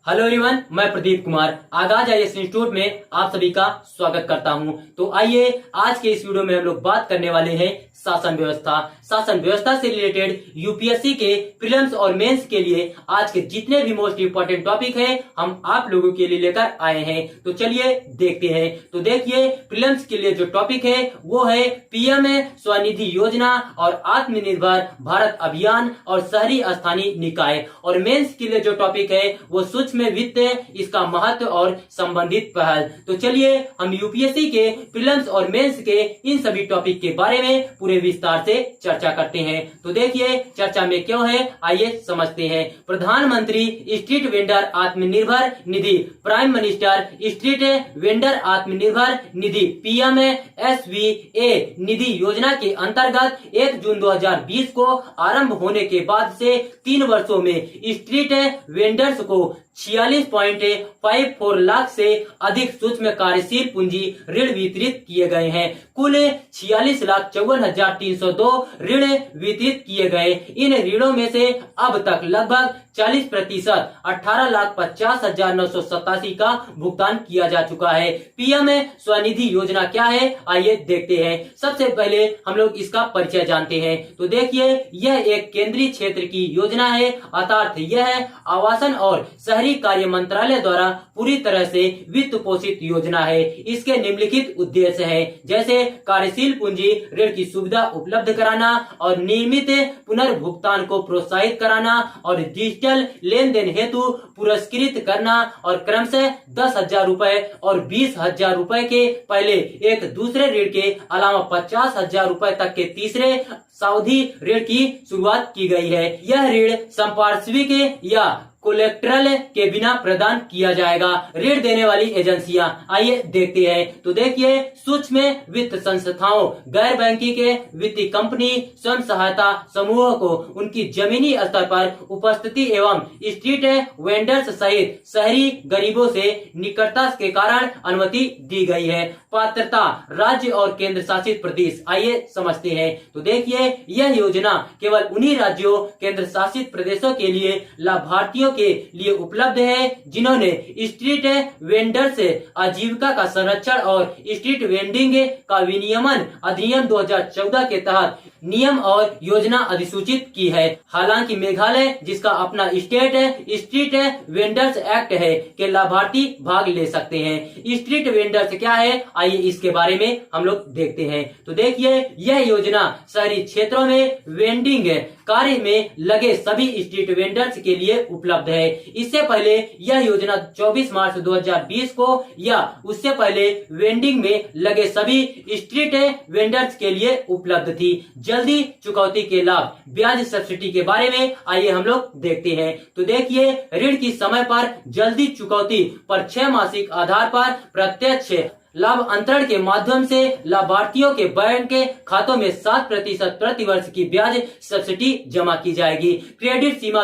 Hello everyone, मैं प्रदीप कुमार आगाज IAS institute में आप सभी का स्वागत करता हूं। तो आइए आज के इस वीडियो में हम लोग बात करने वाले हैं शासन व्यवस्था से रिलेटेड यूपीएससी के प्रीलिम्स और मेंस के लिए आज के जितने भी मोस्ट इंपोर्टेंट टॉपिक हैं हम आप लोगों के लिए लेकर आए हैं। तो चलिए देखते हैं। तो देखिए, प्रीलिम्स के लिए जो टॉपिक है वो है पीएम स्वनिधि योजना और आत्मनिर्भर भारत अभियान और शहरी स्थानीय निकाय। और मेंस के लिए जो टॉपिक है वो सूक्ष्म वित्त, इसका महत्व और संबंधित पहल। तो चलिए हम यूपीएससी के प्रीलिम्स और मेंस के इन सभी टॉपिक के बारे में पूरे विस्तार से चर्चा करते हैं। तो देखिए चर्चा में क्यों है, आइए समझते हैं। प्रधानमंत्री street vendor Atmanirbhar Nidhi, prime minister street vendor Atmanirbhar Nidhi PMSVA निधि योजना के अंतर्गत 1 जून 2020 को आरंभ होने के बाद से 3 वर्षों में स्ट्रीट वेंडर्स को 46.54 लाख से अधिक सूक्ष्म कार्यशील पूंजी ऋण वितरित किए गए हैं। कुल 46,54,302 ऋण वितरित किए गए। इन ऋणों में से अब तक लगभग 40% 18,50,987 का भुगतान किया जा चुका है। पीएम स्वनिधि योजना क्या है, आइए देखते हैं। सबसे पहले हम लोग इसका परिचय जानते हैं। तो देखिए, यह एक केंद्रीय क्षेत्र की योजना है, अर्थात यह आवासन और शहरी कार्य मंत्रालय द्वारा पूरी तरह से वित्त पोषित योजना है। इसके निम्नलिखित उद्देश्य है, जैसे कार्यशील पूंजी ऋण की सुविधा उपलब्ध कराना और नियमित पुनर्भुगतान को प्रोत्साहित कराना और डिजिटल लेन देन हेतु पुरस्कृत करना और क्रमशः 10,000 रूपए और 20,000 रूपए के पहले एक दूसरे ऋण के अलावा 50,000 रूपए तक के तीसरे सावधि ऋण की शुरुआत की गई है। यह ऋण संपार्श्विक या कोलेक्ट्रल के बिना प्रदान किया जाएगा। ऋण देने वाली एजेंसियां, आइए देखते हैं। तो देखिए, सूक्ष्म वित्त संस्थाओं, गैर बैंकिंग के वित्तीय कंपनी, स्वयं सहायता समूह को उनकी जमीनी स्तर पर उपस्थिति एवं स्ट्रीट वेंडर्स सहित शहरी गरीबों से निकटता के कारण अनुमति दी गई है। पात्रता राज्य और केंद्र शासित प्रदेश, आइए समझते हैं। तो देखिए, यह योजना केवल उन्हीं राज्यों केंद्र शासित प्रदेशों के लिए लाभार्थियों के लिए उपलब्ध है जिन्होंने स्ट्रीट वेंडर्स आजीविका का संरक्षण और स्ट्रीट वेंडिंग का विनियमन अधिनियम 2014 के तहत नियम और योजना अधिसूचित की है। हालांकि मेघालय, जिसका अपना स्ट्रीट वेंडर्स एक्ट है, के लाभार्थी भाग ले सकते हैं। स्ट्रीट वेंडर्स क्या है, आइए इसके बारे में हम लोग देखते हैं। तो देखिए, यह योजना शहरी क्षेत्रों में वेंडिंग कार्य में लगे सभी स्ट्रीट वेंडर्स के लिए उपलब्ध है। इससे पहले यह योजना 24 मार्च 2020 को या उससे पहले वेंडिंग में लगे सभी स्ट्रीट वेंडर्स के लिए उपलब्ध थी। जल्दी चुकौती के लाभ, ब्याज सब्सिडी के बारे में आइए हम लोग देखते हैं। तो देखिए, ऋण की समय पर जल्दी चुकौती पर 6 मासिक आधार पर प्रत्यक्ष लाभ अंतरण के माध्यम से लाभार्थियों के बैंक के खातों में 7% प्रति वर्ष की ब्याज सब्सिडी जमा की जाएगी। क्रेडिट सीमा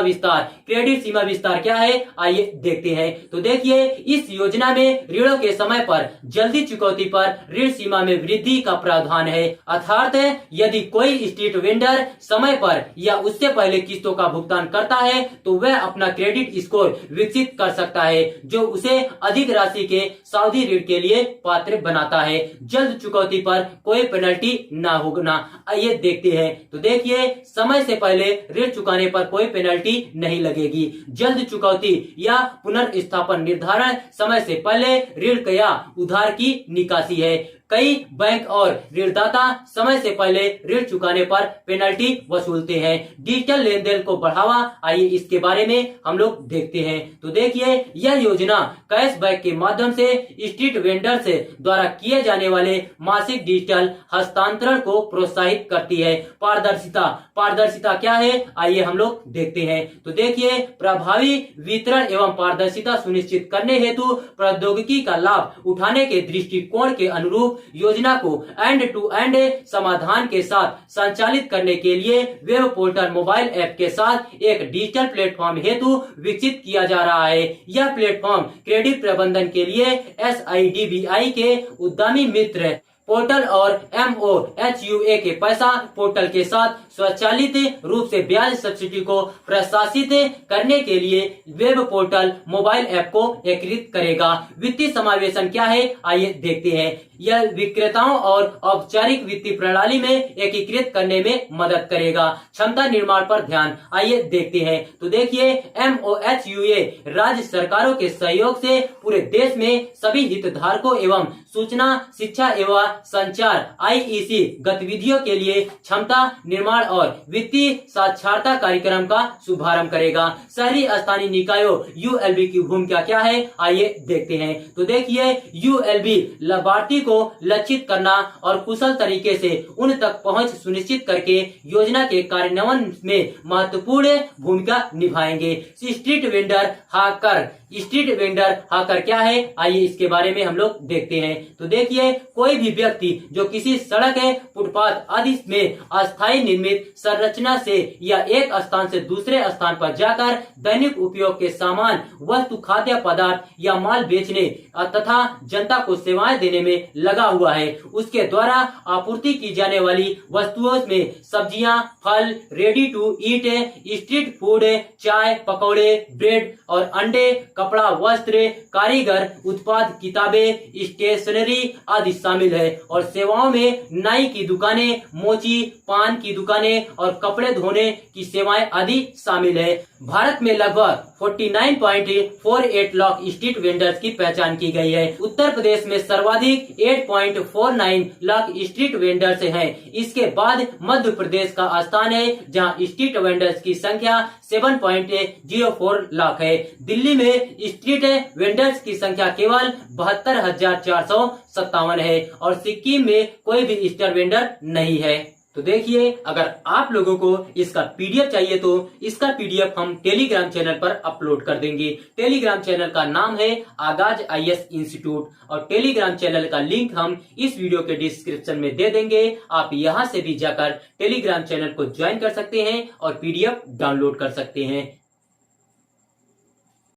विस्तार क्या है, आइए देखते हैं। तो देखिए, इस योजना में ऋणों के समय पर जल्दी चुकौती पर ऋण सीमा में वृद्धि का प्रावधान है। अर्थात यदि कोई स्ट्रीट वेंडर समय पर या उससे पहले किस्तों का भुगतान करता है तो वह अपना क्रेडिट स्कोर विकसित कर सकता है, जो उसे अधिक राशि के सावधि ऋण के लिए पात्र बनाता है। जल्द चुकौती पर कोई पेनल्टी ना होगा, आइए देखते हैं। तो देखिए, समय से पहले ऋण चुकाने पर कोई पेनल्टी नहीं लगेगी। जल्द चुकौती या पुनर्स्थापन निर्धारण समय से पहले ऋण या उधार की निकासी है। कई बैंक और ऋणदाता समय से पहले ऋण चुकाने पर पेनल्टी वसूलते हैं। डिजिटल लेन देन को बढ़ावा, आइए इसके बारे में हम लोग देखते हैं। तो देखिए, यह योजना कैशबैक के माध्यम से स्ट्रीट वेंडर्स द्वारा किए जाने वाले मासिक डिजिटल हस्तांतरण को प्रोत्साहित करती है। पारदर्शिता क्या है, आइए हम लोग देखते हैं। तो देखिए, प्रभावी वितरण एवं पारदर्शिता सुनिश्चित करने हेतु प्रौद्योगिकी का लाभ उठाने के दृष्टिकोण के अनुरूप योजना को एंड टू एंड समाधान के साथ संचालित करने के लिए वेब पोर्टल मोबाइल ऐप के साथ एक डिजिटल प्लेटफॉर्म हेतु विकसित किया जा रहा है। यह प्लेटफॉर्म क्रेडिट प्रबंधन के लिए SIDBI के उद्यमी मित्र पोर्टल और MOHUA के पैसा पोर्टल के साथ स्वचालित रूप से ब्याज सब्सिडी को प्रशासित करने के लिए वेब पोर्टल मोबाइल ऐप को एकीकृत करेगा। वित्तीय समावेशन क्या है, आइए देखते हैं। यह विक्रेताओं और औपचारिक वित्तीय प्रणाली में एकीकृत करने में मदद करेगा। क्षमता निर्माण पर ध्यान, आइए देखते हैं। तो देखिए, MOHUA राज्य सरकारों के सहयोग से पूरे देश में सभी हितधारकों एवं सूचना, शिक्षा एवं संचार IEC गतिविधियों के लिए क्षमता निर्माण और वित्तीय साक्षरता कार्यक्रम का शुभारंभ करेगा। शहरी स्थानीय निकायों ULB की भूमिका क्या है, आइए देखते हैं। तो देखिए, ULB लाभार्थी को लक्षित करना और कुशल तरीके से उन तक पहुंच सुनिश्चित करके योजना के कार्यान्वयन में महत्वपूर्ण भूमिका निभाएंगे। स्ट्रीट वेंडर हाकर, स्ट्रीट वेंडर हाकर क्या है, आइए इसके बारे में हम लोग देखते हैं। तो देखिए, कोई भी व्यक्ति जो किसी सड़क, फुटपाथ आदि में अस्थायी निर्मित संरचना से या एक स्थान से दूसरे स्थान पर जाकर दैनिक उपयोग के सामान, वस्तु, खाद्य पदार्थ या माल बेचने तथा जनता को सेवाएं देने में लगा हुआ है, उसके द्वारा आपूर्ति की जाने वाली वस्तुओं में सब्जियां, फल, ready to eat, street food, चाय, पकौड़े, ब्रेड और अंडे, कपड़ा, वस्त्र, कारीगर उत्पाद, किताबें, स्टेशनरी आदि शामिल है। और सेवाओं में नाई की दुकानें, मोची, पान की दुकानें और कपड़े धोने की सेवाएं आदि शामिल है। भारत में लगभग 49.48 लाख स्ट्रीट वेंडर्स की पहचान की गई है। उत्तर प्रदेश में सर्वाधिक 8.49 लाख स्ट्रीट वेंडर्स हैं। इसके बाद मध्य प्रदेश का स्थान है, जहां स्ट्रीट वेंडर्स की संख्या 7.04 लाख है। दिल्ली में स्ट्रीट वेंडर्स की संख्या केवल 72,457 है और सिक्किम में कोई भी स्ट्रीट वेंडर नहीं है। तो देखिए, अगर आप लोगों को इसका PDF चाहिए तो इसका PDF हम टेलीग्राम चैनल पर अपलोड कर देंगे। टेलीग्राम चैनल का नाम है आगाज IAS इंस्टीट्यूट और टेलीग्राम चैनल का लिंक हम इस वीडियो के डिस्क्रिप्शन में दे देंगे। आप यहां से भी जाकर टेलीग्राम चैनल को ज्वाइन कर सकते हैं और PDF डाउनलोड कर सकते हैं।